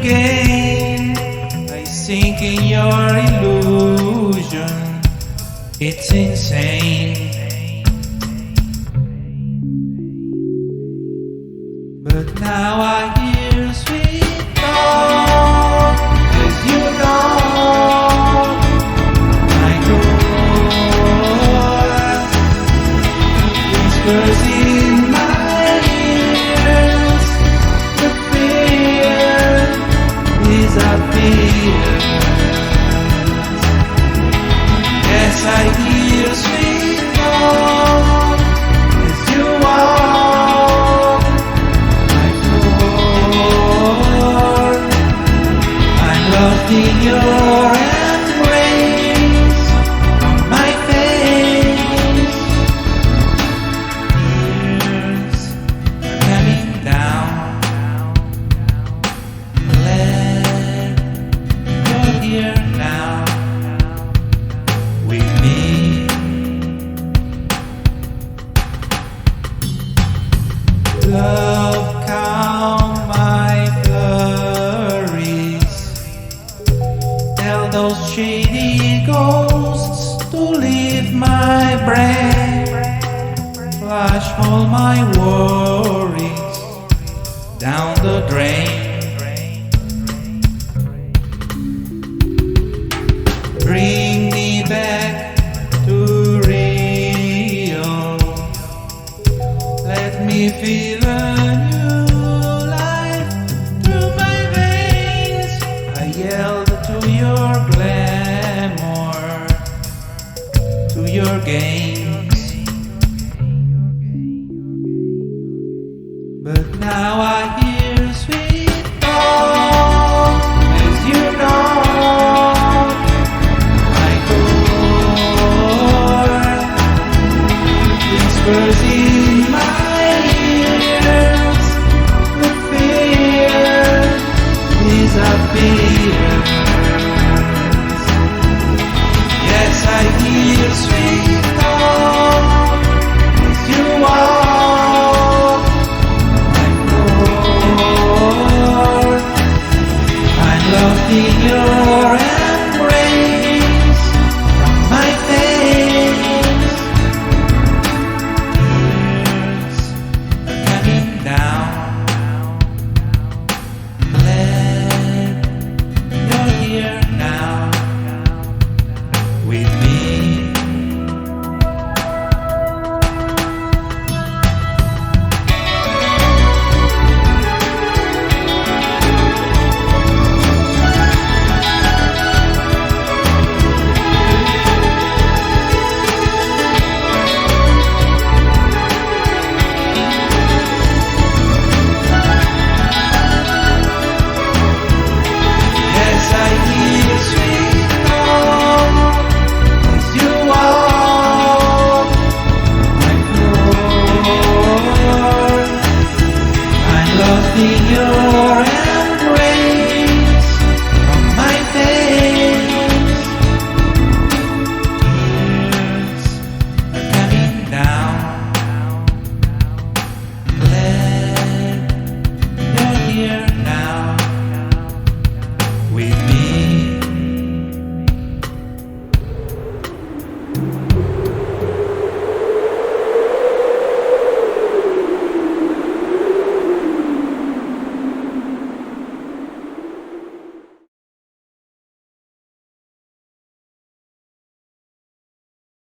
again. I sink in your illusion. It's insane. But now I hear sweet talk as you go. My God, whispers in my ears. The fear disappears. Yes, I hear sweet talk as you walk my floor. I'm lost in your embrace, on my face. Tears are coming down. Glad you're here now with me. Love, calm my flurries. Tell those shady ghosts to leave my brain. Flush all my worries down the drain. Bring me back to real. Let me feel a new life through my veins. I yelled to your glamour, to your games. But now I hear sweet talk as you knock my door. Whispers in my ears. The fear disappears. Yes, I hear sweet talk as you walk my floor. I'm lost in your embrace, from my face. Tears are coming down. Glad you're here now with me. Yes, I hear sweet talk as you walk my floor. I'm lost in your